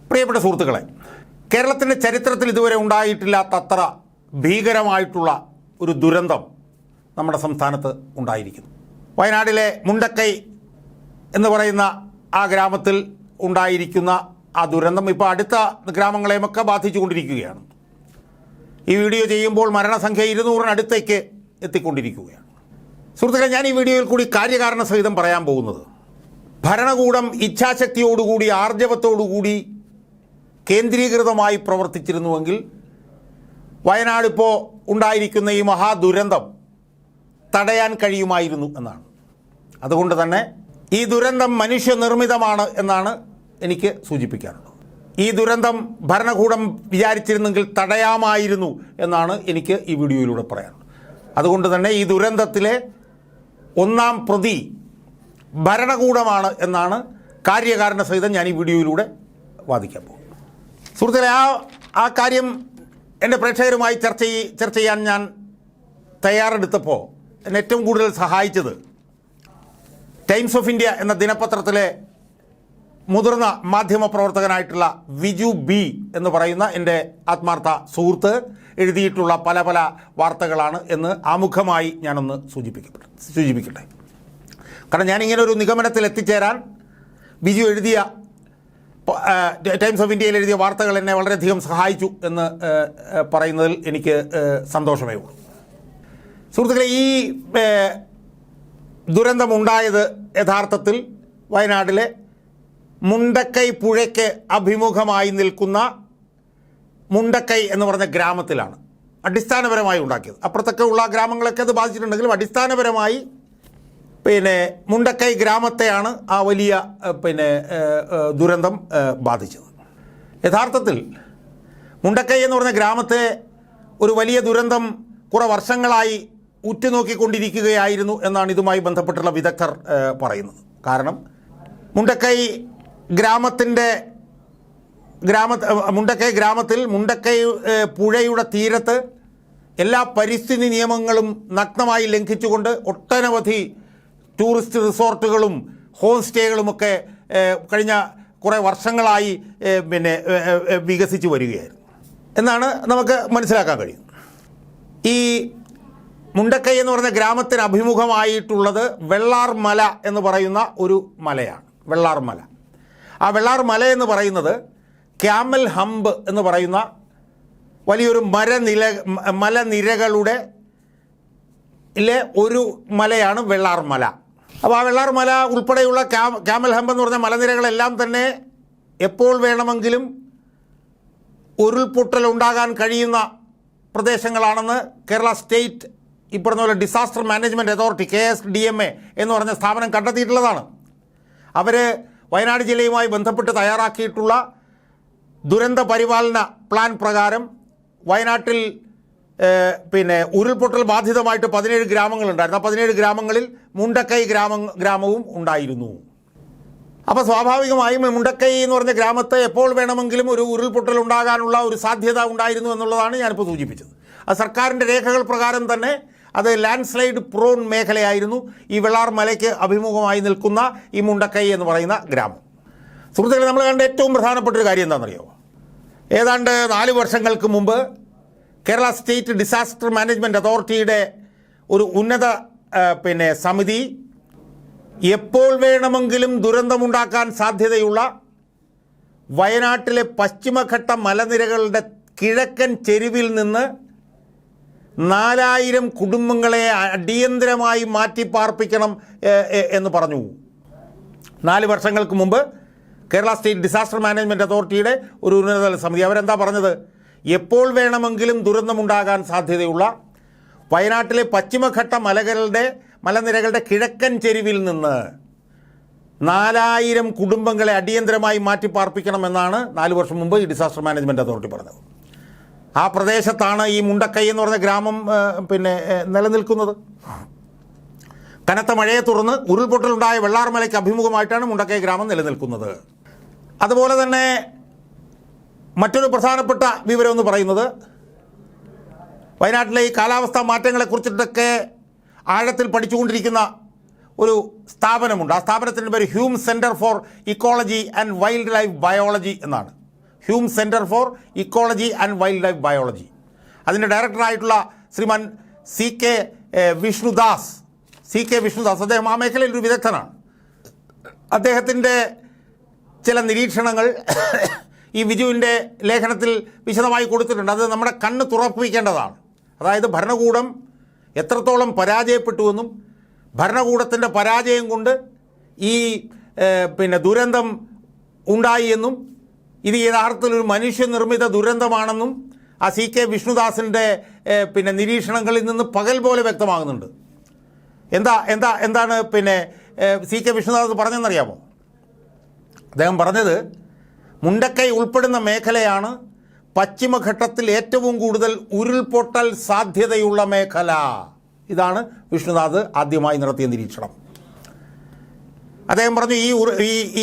പ്രിയപ്പെട്ട സുഹൃത്തുക്കളെ, കേരളത്തിൻ്റെ ചരിത്രത്തിൽ ഇതുവരെ ഉണ്ടായിട്ടില്ലാത്തത്ര ഭീകരമായിട്ടുള്ള ഒരു ദുരന്തം നമ്മുടെ സംസ്ഥാനത്ത് ഉണ്ടായിരിക്കുന്നു. വയനാട്ടിലെ മുണ്ടക്കൈ എന്ന് പറയുന്ന ആ ഗ്രാമത്തിൽ ഉണ്ടായിരിക്കുന്ന ആ ദുരന്തം ഇപ്പോൾ അടുത്ത ഗ്രാമങ്ങളെയുമൊക്കെ ബാധിച്ചുകൊണ്ടിരിക്കുകയാണ്. ഈ വീഡിയോ ചെയ്യുമ്പോൾ മരണസംഖ്യ 200-നടുത്തേക്ക് എത്തിക്കൊണ്ടിരിക്കുകയാണ്. സുഹൃത്തുക്കളെ, ഞാൻ ഈ വീഡിയോയിൽ കൂടി കാര്യകാരണ സഹിതം പറയാൻ പോകുന്നത്, ഭരണകൂടം ഇച്ഛാശക്തിയോടുകൂടി ആർജവത്തോടുകൂടി കേന്ദ്രീകൃതമായി പ്രവർത്തിച്ചിരുന്നുവെങ്കിൽ വയനാടിപ്പോൾ ഉണ്ടായിരിക്കുന്ന ഈ മഹാദുരന്തം തടയാൻ കഴിയുമായിരുന്നു എന്നാണ്. അതുകൊണ്ട് തന്നെ ഈ ദുരന്തം മനുഷ്യനിർമ്മിതമാണ് എന്നാണ് എനിക്ക് സൂചിപ്പിക്കാനുള്ളത്. ഈ ദുരന്തം ഭരണകൂടം വിചാരിച്ചിരുന്നെങ്കിൽ തടയാമായിരുന്നു എന്നാണ് എനിക്ക് ഈ വീഡിയോയിലൂടെ പറയാനുള്ളത്. അതുകൊണ്ട് തന്നെ ഈ ദുരന്തത്തിലെ ഒന്നാം പ്രതി ഭരണകൂടമാണ് എന്നാണ് കാര്യകാരണ സഹിതം ഞാൻ ഈ വീഡിയോയിലൂടെ വാദിക്കാൻ പോകും. സുഹൃത്തുക്കളെ, ആ കാര്യം എൻ്റെ പ്രേക്ഷകരുമായി ചർച്ച ചെയ്യാൻ ഞാൻ തയ്യാറെടുത്തപ്പോൾ എന്നെ ഏറ്റവും കൂടുതൽ സഹായിച്ചത് ടൈംസ് ഓഫ് ഇന്ത്യ എന്ന ദിനപത്രത്തിലെ മുതിർന്ന മാധ്യമപ്രവർത്തകനായിട്ടുള്ള വിജു ബി എന്ന് പറയുന്ന എൻ്റെ ആത്മാർത്ഥ സുഹൃത്ത് എഴുതിയിട്ടുള്ള പല പല വാർത്തകളാണ് എന്ന് ആമുഖമായി ഞാനൊന്ന് സൂചിപ്പിക്കട്ടെ. കാരണം ഞാനിങ്ങനെ ഒരു നിഗമനത്തിൽ എത്തിച്ചേരാൻ ബിജു എഴുതിയ ടൈംസ് ഓഫ് ഇന്ത്യയിൽ എഴുതിയ വാർത്തകൾ എന്നെ വളരെയധികം സഹായിച്ചു എന്ന് പറയുന്നതിൽ എനിക്ക് സന്തോഷമേ ഉള്ളൂ. സുഹൃത്തുക്കളെ, ഈ ദുരന്തമുണ്ടായത് യഥാർത്ഥത്തിൽ വയനാട്ടിലെ മുണ്ടക്കൈ പുഴയ്ക്ക് അഭിമുഖമായി നിൽക്കുന്ന മുണ്ടക്കൈ എന്ന് പറഞ്ഞ ഗ്രാമത്തിലാണ് അടിസ്ഥാനപരമായി ഉണ്ടാക്കിയത്. അപ്പുറത്തൊക്കെ ഉള്ള ഗ്രാമങ്ങളൊക്കെ അത് ബാധിച്ചിട്ടുണ്ടെങ്കിലും അടിസ്ഥാനപരമായി മുണ്ടക്കൈ ഗ്രാമത്തെയാണ് ആ വലിയ ദുരന്തം ബാധിച്ചത്. യഥാർത്ഥത്തിൽ മുണ്ടക്കൈ എന്ന് പറഞ്ഞ ഗ്രാമത്തെ ഒരു വലിയ ദുരന്തം കുറേ വർഷങ്ങളായി ഉറ്റുനോക്കിക്കൊണ്ടിരിക്കുകയായിരുന്നു എന്നാണ് ഇതുമായി ബന്ധപ്പെട്ടുള്ള വിദഗ്ധർ പറയുന്നത്. കാരണം മുണ്ടക്കൈ ഗ്രാമത്തിൽ മുണ്ടക്കൈ പുഴയുടെ തീരത്ത് എല്ലാ പരിസ്ഥിതി നിയമങ്ങളും നഗ്നമായി ലംഘിച്ചുകൊണ്ട് ഒട്ടനവധി ടൂറിസ്റ്റ് റിസോർട്ടുകളും ഹോം സ്റ്റേകളുമൊക്കെ കഴിഞ്ഞ കുറേ വർഷങ്ങളായി വികസിച്ചു വരികയായിരുന്നു എന്നാണ് നമുക്ക് മനസ്സിലാക്കാൻ കഴിയും. ഈ മുണ്ടക്കൈ എന്ന് പറഞ്ഞ ഗ്രാമത്തിന് അഭിമുഖമായിട്ടുള്ളത് വെള്ളാർ മല എന്ന് പറയുന്ന ഒരു മലയാണ്. വെള്ളാർ മല. ആ വെള്ളാർ മല എന്ന് പറയുന്നത് ക്യാമൽ ഹമ്പ് എന്ന് പറയുന്ന വലിയൊരു മലനിരകളുടെ ഒരു മലയാണ് വെള്ളാർ മല. അപ്പോൾ ആ വെള്ളാർ മല ഉൾപ്പെടെയുള്ള ക്യാമൽ ഹമ്പ് എന്ന് പറഞ്ഞ മലനിരകളെല്ലാം തന്നെ എപ്പോൾ വേണമെങ്കിലും ഉരുൾപൊട്ടൽ ഉണ്ടാകാൻ കഴിയുന്ന പ്രദേശങ്ങളാണെന്ന് കേരള സ്റ്റേറ്റ് ഈ പറഞ്ഞ പോലെ ഡിസാസ്റ്റർ മാനേജ്മെൻറ്റ് അതോറിറ്റി KSDMA എന്ന് പറഞ്ഞ സ്ഥാപനം കണ്ടെത്തിയിട്ടുള്ളതാണ്. അവർ വയനാട് ജില്ലയുമായി ബന്ധപ്പെട്ട് തയ്യാറാക്കിയിട്ടുള്ള ദുരന്ത പരിപാലന പ്ലാൻ പ്രകാരം വയനാട്ടിൽ ഉരുൾപൊട്ടൽ ബാധിതമായിട്ട് 17 ഗ്രാമങ്ങളുണ്ടായിരുന്നു. ആ 17 ഗ്രാമങ്ങളിൽ മുണ്ടക്കൈ ഗ്രാമവും ഉണ്ടായിരുന്നു. അപ്പോൾ സ്വാഭാവികമായും മുണ്ടക്കൈ എന്ന് പറഞ്ഞ ഗ്രാമത്തെ എപ്പോൾ വേണമെങ്കിലും ഒരു ഉരുൾപൊട്ടൽ ഉണ്ടാകാനുള്ള ഒരു സാധ്യത ഉണ്ടായിരുന്നു എന്നുള്ളതാണ് ഞാനിപ്പോൾ സൂചിപ്പിച്ചത്. ആ സർക്കാരിൻ്റെ രേഖകൾ പ്രകാരം തന്നെ അത് ലാൻഡ് സ്ലൈഡ് പ്രോൺ മേഖലയായിരുന്നു ഈ വെള്ളാർ മലയ്ക്ക് അഭിമുഖമായി നിൽക്കുന്ന ഈ മുണ്ടക്കൈ എന്ന് പറയുന്ന ഗ്രാമം. സുഹൃത്തുക്കളെ, നമ്മൾ കണ്ട ഏറ്റവും പ്രധാനപ്പെട്ടൊരു കാര്യം എന്താണെന്നറിയോ? ഏതാണ്ട് 4 വർഷങ്ങൾക്ക് മുമ്പ് കേരള സ്റ്റേറ്റ് ഡിസാസ്റ്റർ മാനേജ്മെൻറ്റ് അതോറിറ്റിയുടെ ഒരു ഉന്നത സമിതി എപ്പോൾ വേണമെങ്കിലും ദുരന്തമുണ്ടാക്കാൻ സാധ്യതയുള്ള വയനാട്ടിലെ പശ്ചിമഘട്ട മലനിരകളുടെ കിഴക്കൻ ചെരുവിൽ നിന്ന് 4000 കുടുംബങ്ങളെ അടിയന്തരമായി മാറ്റിപ്പാർപ്പിക്കണം എന്ന് പറഞ്ഞു. 4 വർഷങ്ങൾക്ക് മുമ്പ് കേരള സ്റ്റേറ്റ് ഡിസാസ്റ്റർ മാനേജ്മെൻറ്റ് അതോറിറ്റിയുടെ ഒരു ഉന്നതതല സമിതി അവരെന്താ പറഞ്ഞത്? എപ്പോൾ വേണമെങ്കിലും ദുരന്തമുണ്ടാകാൻ സാധ്യതയുള്ള വയനാട്ടിലെ പശ്ചിമഘട്ട മലനിരകളുടെ കിഴക്കൻ ചെരുവിൽ നിന്ന് 4000 കുടുംബങ്ങളെ അടിയന്തരമായി മാറ്റിപ്പാർപ്പിക്കണമെന്നാണ് 4 വർഷം മുമ്പ് ഈ ഡിസാസ്റ്റർ മാനേജ്മെൻറ്റ് അതോറിറ്റി പറഞ്ഞത്. ആ പ്രദേശത്താണ് ഈ മുണ്ടക്കൈ എന്ന് പറഞ്ഞ ഗ്രാമം നിലനിൽക്കുന്നത്. കനത്ത മഴയെ തുടർന്ന് ഉരുൾപൊട്ടലുണ്ടായ വെള്ളാർ മലയ്ക്ക് അഭിമുഖമായിട്ടാണ് മുണ്ടക്കൈ ഗ്രാമം നിലനിൽക്കുന്നത്. അതുപോലെ തന്നെ മറ്റൊരു പ്രധാനപ്പെട്ട വിവരം എന്ന് പറയുന്നത്, വയനാട്ടിലെ ഈ കാലാവസ്ഥാ മാറ്റങ്ങളെക്കുറിച്ചിട്ടൊക്കെ ആഴത്തിൽ പഠിച്ചുകൊണ്ടിരിക്കുന്ന ഒരു സ്ഥാപനമുണ്ട്. ആ സ്ഥാപനത്തിൻ്റെ പേര് Hume centre for ecology and wild life biology എന്നാണ്. Hume centre for ecology and wild life biology. അതിൻ്റെ ഡയറക്ടറായിട്ടുള്ള ശ്രീമാൻ സി കെ വിഷ്ണുദാസ്, അദ്ദേഹം ആ മേഖലയിൽ ഒരു വിദഗ്ധനാണ്. അദ്ദേഹത്തിൻ്റെ ചില നിരീക്ഷണങ്ങൾ ഈ വിജുവിൻ്റെ ലേഖനത്തിൽ വിശദമായി കൊടുത്തിട്ടുണ്ട്. അത് നമ്മുടെ കണ്ണ് തുറപ്പിക്കേണ്ടതാണ്. അതായത് ഭരണകൂടം എത്രത്തോളം പരാജയപ്പെട്ടുവെന്നും ഭരണകൂടത്തിൻ്റെ പരാജയം കൊണ്ട് ഈ ദുരന്തം ഉണ്ടായി എന്നും ഇത് യഥാർത്ഥത്തിൽ ഒരു മനുഷ്യനിർമ്മിത ദുരന്തമാണെന്നും ആ സി കെ വിഷ്ണുദാസിൻ്റെ നിരീക്ഷണങ്ങളിൽ നിന്ന് പകൽ പോലെ വ്യക്തമാകുന്നുണ്ട്. എന്താണ് സി കെ വിഷ്ണുദാസ് പറഞ്ഞതെന്നറിയാമോ? അദ്ദേഹം പറഞ്ഞത് മുണ്ടക്കൈ ഉൾപ്പെടുന്ന മേഖലയാണ് പശ്ചിമഘട്ടത്തിൽ ഏറ്റവും കൂടുതൽ ഉരുൾപൊട്ടൽ സാധ്യതയുള്ള മേഖല. ഇതാണ് വിഷ്ണുനാഥ് ആദ്യമായി നടത്തിയ നിരീക്ഷണം. അദ്ദേഹം പറഞ്ഞു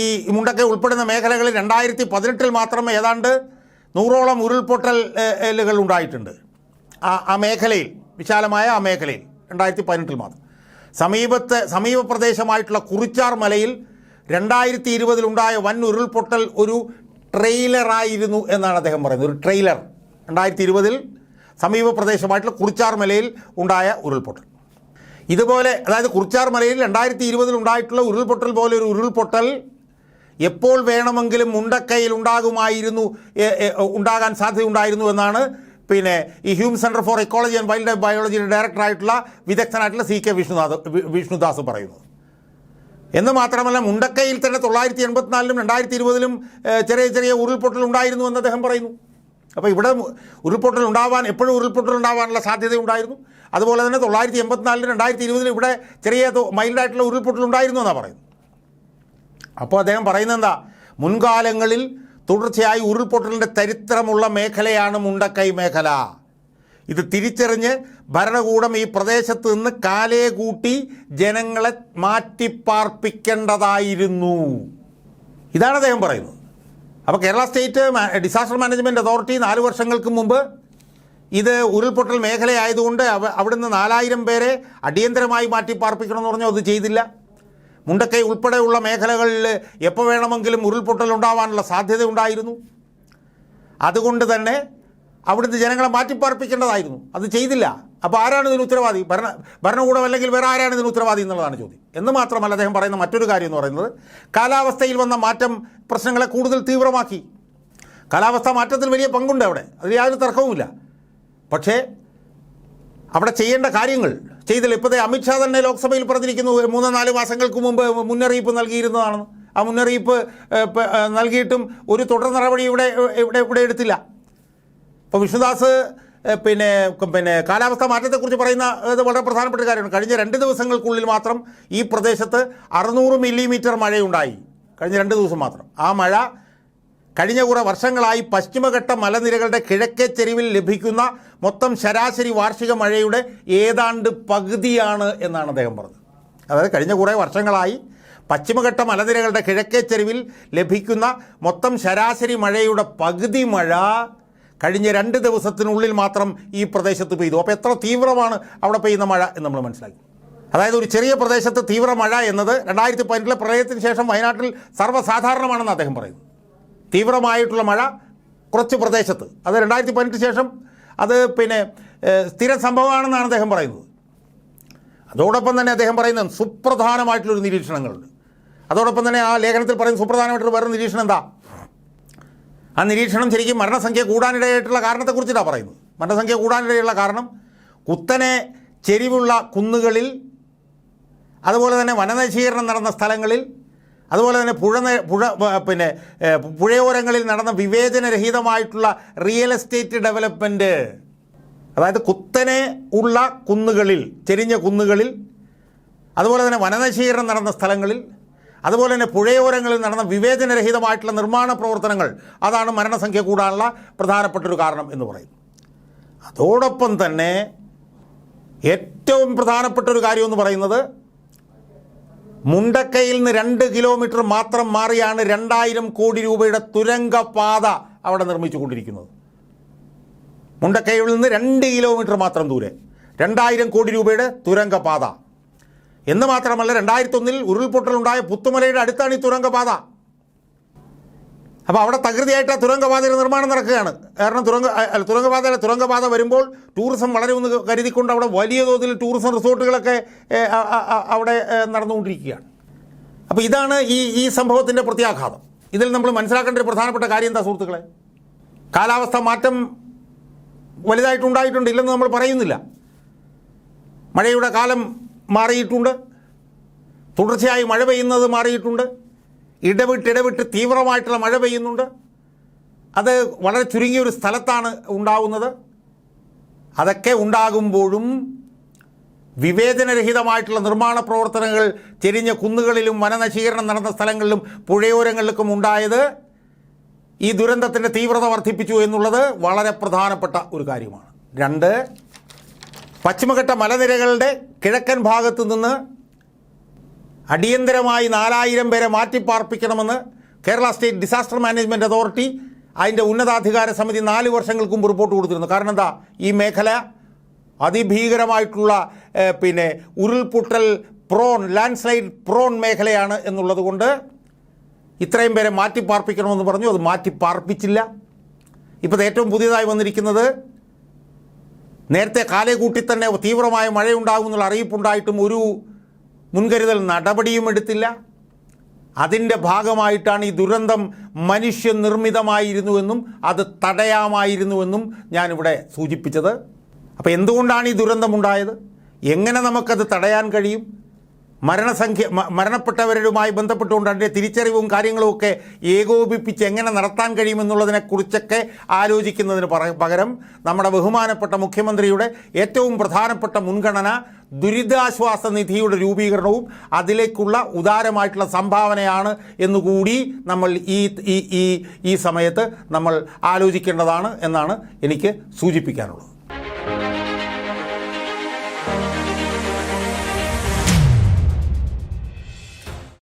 ഈ മുണ്ടക്കൈ ഉൾപ്പെടുന്ന മേഖലകളിൽ 2018 മാത്രം ഏതാണ്ട് 100ഓളം ഉരുൾപൊട്ടലുകൾ ഉണ്ടായിട്ടുണ്ട്. ആ മേഖലയിൽ, വിശാലമായ ആ മേഖലയിൽ 2018 മാത്രം. സമീപ പ്രദേശമായിട്ടുള്ള കുറിച്ചാർ മലയിൽ 2020 ഉണ്ടായ വൻ ഉരുൾപൊട്ടൽ ഒരു ട്രെയിലറായിരുന്നു എന്നാണ് അദ്ദേഹം പറയുന്നത്. ഒരു ട്രെയിലർ 2020 സമീപ പ്രദേശമായിട്ടുള്ള കുറിച്ചാർ മലയിൽ ഉണ്ടായ ഉരുൾപൊട്ടൽ. ഇതുപോലെ, അതായത് കുറിച്ചാർ മലയിൽ 2020 ഉണ്ടായിട്ടുള്ള ഉരുൾപൊട്ടൽ പോലെ ഒരു ഉരുൾപൊട്ടൽ എപ്പോൾ വേണമെങ്കിലും മുണ്ടക്കൈയിൽ ഉണ്ടാകാൻ സാധ്യതയുണ്ടായിരുന്നു എന്നാണ് ഈ Hume centre for ecology and wild life ബയോളജിയുടെ ഡയറക്ടറായിട്ടുള്ള വിദഗ്ധനായിട്ടുള്ള സി കെ വിഷ്ണുദാസ് പറയുന്നത്. എന്ന് മാത്രമല്ല, മുണ്ടക്കൈയിൽ തന്നെ 1984-ലും 2020-ലും ചെറിയ ഉരുൾപൊട്ടൽ ഉണ്ടായിരുന്നു എന്ന് അദ്ദേഹം പറയുന്നു. അപ്പോൾ ഇവിടെ എപ്പോഴും ഉരുൾപൊട്ടൽ ഉണ്ടാവാനുള്ള സാധ്യതയുണ്ടായിരുന്നു. അതുപോലെ തന്നെ 1984-ലും 2020-ലും ഇവിടെ ചെറിയ മൈൽഡായിട്ടുള്ള ഉരുൾപൊട്ടൽ ഉണ്ടായിരുന്നു എന്നാണ് പറയുന്നത്. അപ്പോൾ അദ്ദേഹം പറയുന്നത് എന്താ? മുൻകാലങ്ങളിൽ തുടർച്ചയായി ഉരുൾപൊട്ടലിൻ്റെ ചരിത്രമുള്ള മേഖലയാണ് മുണ്ടക്കൈ മേഖല. ഇത് തിരിച്ചറിഞ്ഞ് ഭരണകൂടം ഈ പ്രദേശത്ത് നിന്ന് കാലേ കൂട്ടി ജനങ്ങളെ മാറ്റിപ്പാർപ്പിക്കേണ്ടതായിരുന്നു. ഇതാണ് അദ്ദേഹം പറയുന്നത്. അപ്പോൾ Kerala state disaster management authority 4 വർഷങ്ങൾക്ക് മുമ്പ് ഇത് ഉരുൾപൊട്ടൽ മേഖലയായതുകൊണ്ട് അവിടുന്ന് 4000 പേരെ അടിയന്തരമായി മാറ്റിപ്പാർപ്പിക്കണമെന്ന് പറഞ്ഞാൽ അത് ചെയ്തില്ല. മുണ്ടക്കൈ ഉൾപ്പെടെയുള്ള മേഖലകളിൽ എപ്പോൾ വേണമെങ്കിലും ഉരുൾപൊട്ടൽ ഉണ്ടാവാനുള്ള സാധ്യത ഉണ്ടായിരുന്നു. അതുകൊണ്ട് തന്നെ അവിടുന്ന് ജനങ്ങളെ മാറ്റിപ്പാർപ്പിക്കേണ്ടതായിരുന്നു. അത് ചെയ്തില്ല. അപ്പോൾ ആരാണ് ഇതിന് ഉത്തരവാദി? ഭരണകൂടം അല്ലെങ്കിൽ വേറെ ആരാണ് ഇതിന് ഉത്തരവാദി എന്നുള്ളതാണ് ചോദ്യം. എന്ന് മാത്രമല്ല, അദ്ദേഹം പറയുന്ന മറ്റൊരു കാര്യം എന്ന് പറയുന്നത് കാലാവസ്ഥയിൽ വന്ന മാറ്റം പ്രശ്നങ്ങളെ കൂടുതൽ തീവ്രമാക്കി. കാലാവസ്ഥാ മാറ്റത്തിന് വലിയ പങ്കുണ്ട് അവിടെ, അതിൽ യാതൊരു തർക്കവുമില്ല. പക്ഷേ അവിടെ ചെയ്യേണ്ട കാര്യങ്ങൾ ചെയ്തില്ല. ഇപ്പോഴത്തെ അമിത്ഷാ തന്നെ ലോക്സഭയിൽ പറഞ്ഞിരിക്കുന്നു 3-4 മാസങ്ങൾക്ക് മുമ്പ് മുന്നറിയിപ്പ് നൽകിയിരുന്നതാണ്. ആ മുന്നറിയിപ്പ് നൽകിയിട്ടും ഒരു തുടർ നടപടി ഇവിടെ എടുത്തില്ല. ഇപ്പോൾ വിഷ്ണുദാസ് കാലാവസ്ഥാ മാറ്റത്തെക്കുറിച്ച് പറയുന്ന വളരെ പ്രധാനപ്പെട്ട കാര്യമാണ്. കഴിഞ്ഞ 2 ദിവസങ്ങൾക്കുള്ളിൽ മാത്രം ഈ പ്രദേശത്ത് 600 മില്ലിമീറ്റർ മഴയുണ്ടായി. കഴിഞ്ഞ 2 ദിവസം മാത്രം. ആ മഴ കഴിഞ്ഞ കുറേ വർഷങ്ങളായി പശ്ചിമഘട്ട മലനിരകളുടെ കിഴക്കേ ചെരിവിൽ ലഭിക്കുന്ന മൊത്തം ശരാശരി വാർഷിക മഴയുടെ ഏതാണ്ട് പകുതിയാണ് എന്നാണ് അദ്ദേഹം പറഞ്ഞത്. അതായത് കഴിഞ്ഞ കുറേ വർഷങ്ങളായി പശ്ചിമഘട്ട മലനിരകളുടെ കിഴക്കേ ചെരിവിൽ ലഭിക്കുന്ന മൊത്തം ശരാശരി മഴയുടെ പകുതി മഴ കഴിഞ്ഞ 2 ദിവസത്തിനുള്ളിൽ മാത്രം ഈ പ്രദേശത്ത് പെയ്തു. അപ്പോൾ എത്ര തീവ്രമാണ് അവിടെ പെയ്യുന്ന മഴ എന്ന് നമ്മൾ മനസ്സിലാക്കി. അതായത് ഒരു ചെറിയ പ്രദേശത്ത് തീവ്ര മഴ എന്നത് 2018 പ്രളയത്തിന് ശേഷം വയനാട്ടിൽ സർവ്വസാധാരണമാണെന്ന് അദ്ദേഹം പറയുന്നു. തീവ്രമായിട്ടുള്ള മഴ കുറച്ച് പ്രദേശത്ത്, അത് 2018 ശേഷം അത് സ്ഥിര സംഭവമാണെന്നാണ് അദ്ദേഹം പറയുന്നത്. അതോടൊപ്പം തന്നെ അദ്ദേഹം പറയുന്ന സുപ്രധാനമായിട്ടുള്ളൊരു നിരീക്ഷണങ്ങളുണ്ട്. അതോടൊപ്പം തന്നെ ആ ലേഖനത്തിൽ പറയുന്ന സുപ്രധാനമായിട്ടുള്ള വേറെ നിരീക്ഷണം എന്താ? ആ നിരീക്ഷണം ശരിക്കും മരണസംഖ്യ കൂടാനിടയായിട്ടുള്ള കാരണത്തെക്കുറിച്ചിട്ടാണ് പറയുന്നത്. മരണസംഖ്യ കൂടാനിടയുള്ള കാരണം കുത്തനെ ചെരിവുള്ള കുന്നുകളിൽ, അതുപോലെ തന്നെ വനനശീകരണം നടന്ന സ്ഥലങ്ങളിൽ, അതുപോലെ തന്നെ പുഴയോരങ്ങളിൽ നടന്ന വിവേചനരഹിതമായിട്ടുള്ള റിയൽ എസ്റ്റേറ്റ് ഡെവലപ്മെൻറ്റ്. അതായത് കുത്തനെ ഉള്ള കുന്നുകളിൽ, ചെരിഞ്ഞ കുന്നുകളിൽ, അതുപോലെ തന്നെ വനനശീകരണം നടന്ന സ്ഥലങ്ങളിൽ, അതുപോലെ തന്നെ പുഴയോരങ്ങളിൽ നടന്ന വിവേചനരഹിതമായിട്ടുള്ള നിർമ്മാണ പ്രവർത്തനങ്ങൾ, അതാണ് മരണസംഖ്യ കൂടാനുള്ള പ്രധാനപ്പെട്ടൊരു കാരണം എന്ന് പറയും. അതോടൊപ്പം തന്നെ ഏറ്റവും പ്രധാനപ്പെട്ടൊരു കാര്യമെന്ന് പറയുന്നത് മുണ്ടക്കയിൽ നിന്ന് 2 കിലോമീറ്റർ മാത്രം മാറിയാണ് 2000 കോടി രൂപയുടെ തുരങ്കപാത അവിടെ നിർമ്മിച്ചു കൊണ്ടിരിക്കുന്നത്. മുണ്ടക്കയിൽ നിന്ന് 2 കിലോമീറ്റർ മാത്രം ദൂരെ 2000 കോടി രൂപയുടെ തുരങ്കപാത. എന്ന് മാത്രമല്ല, 2001 ഉരുൾപൊട്ടലുണ്ടായ പുത്തുമലയുടെ അടുത്താണ് ഈ തുരങ്കപാത. അപ്പോൾ അവിടെ തകൃതിയായിട്ട് ആ തുരങ്കപാതയുടെ നിർമ്മാണം നടക്കുകയാണ്. കാരണം തുരങ്കപാത വരുമ്പോൾ ടൂറിസം വളരെ ഒന്ന് കരുതിക്കൊണ്ട് അവിടെ വലിയ തോതിൽ ടൂറിസം റിസോർട്ടുകളൊക്കെ അവിടെ നടന്നുകൊണ്ടിരിക്കുകയാണ്. അപ്പോൾ ഇതാണ് ഈ സംഭവത്തിൻ്റെ പ്രത്യാഘാതം. ഇതിൽ നമ്മൾ മനസ്സിലാക്കേണ്ട ഒരു പ്രധാനപ്പെട്ട കാര്യം എന്താ സുഹൃത്തുക്കളെ? കാലാവസ്ഥ മാറ്റം വലുതായിട്ടുണ്ടായിട്ടുണ്ട്, ഇല്ലെന്ന് നമ്മൾ പറയുന്നില്ല. മഴയുടെ കാലം മാറിയിട്ടുണ്ട്, തുടർച്ചയായി മഴ പെയ്യുന്നത് മാറിയിട്ടുണ്ട്, ഇടവിട്ട് തീവ്രമായിട്ടുള്ള മഴ പെയ്യുന്നുണ്ട്. അത് വളരെ ചുരുങ്ങിയൊരു സ്ഥലത്താണ് ഉണ്ടാവുന്നത്. അതൊക്കെ ഉണ്ടാകുമ്പോഴും വിവേചനരഹിതമായിട്ടുള്ള നിർമ്മാണ പ്രവർത്തനങ്ങൾ ചെരിഞ്ഞ കുന്നുകളിലും വനനശീകരണം നടന്ന സ്ഥലങ്ങളിലും പുഴയോരങ്ങളിലും ഉണ്ടായത് ഈ ദുരന്തത്തിൻ്റെ തീവ്രത വർദ്ധിപ്പിച്ചു എന്നുള്ളത് വളരെ പ്രധാനപ്പെട്ട ഒരു കാര്യമാണ്. 2, പശ്ചിമഘട്ട മലനിരകളുടെ കിഴക്കൻ ഭാഗത്തു നിന്ന് അടിയന്തരമായി 4000 പേരെ മാറ്റിപ്പാർപ്പിക്കണമെന്ന് Kerala state disaster management authority അതിൻ്റെ ഉന്നതാധികാര സമിതി 4 വർഷങ്ങൾക്ക് മുമ്പ് റിപ്പോർട്ട് കൊടുത്തിരുന്നു. കാരണം എന്താ, ഈ മേഖല അതിഭീകരമായിട്ടുള്ള ഉരുൾപൊട്ടൽ ലാൻഡ് സ്ലൈഡ് പ്രോൺ മേഖലയാണ് എന്നുള്ളത് കൊണ്ട് ഇത്രയും പേരെ മാറ്റിപ്പാർപ്പിക്കണമെന്ന് പറഞ്ഞു. അത് മാറ്റിപ്പാർപ്പിച്ചില്ല. ഇപ്പോൾ ഏറ്റവും പുതിയതായി വന്നിരിക്കുന്നത്, നേരത്തെ കാലേ കൂട്ടി തന്നെ തീവ്രമായ മഴയുണ്ടാകുമെന്നുള്ള അറിയിപ്പുണ്ടായിട്ടും ഒരു മുൻകരുതൽ നടപടിയും എടുത്തില്ല. അതിൻ്റെ ഭാഗമായിട്ടാണ് ഈ ദുരന്തം മനുഷ്യനിർമ്മിതമായിരുന്നുവെന്നും അത് തടയാമായിരുന്നുവെന്നും ഞാനിവിടെ സൂചിപ്പിച്ചത്. അപ്പോൾ എന്തുകൊണ്ടാണ് ഈ ദുരന്തമുണ്ടായത്, എങ്ങനെ നമുക്കത് തടയാൻ കഴിയും, മരണപ്പെട്ടവരുമായി ബന്ധപ്പെട്ടുകൊണ്ട് അതിൻ്റെ തിരിച്ചറിവും കാര്യങ്ങളുമൊക്കെ ഏകോപിപ്പിച്ച് എങ്ങനെ നടത്താൻ കഴിയുമെന്നുള്ളതിനെക്കുറിച്ചൊക്കെ ആലോചിക്കുന്നതിന് പകരം നമ്മുടെ ബഹുമാനപ്പെട്ട മുഖ്യമന്ത്രിയുടെ ഏറ്റവും പ്രധാനപ്പെട്ട മുൻഗണന ദുരിതാശ്വാസ നിധിയുടെ രൂപീകരണവും അതിലേക്കുള്ള ഉദാരമായിട്ടുള്ള സംഭാവനയാണ് എന്നുകൂടി നമ്മൾ ഈ സമയത്ത് നമ്മൾ ആലോചിക്കേണ്ടതാണ് എന്നാണ് എനിക്ക് സൂചിപ്പിക്കാനുള്ളത്.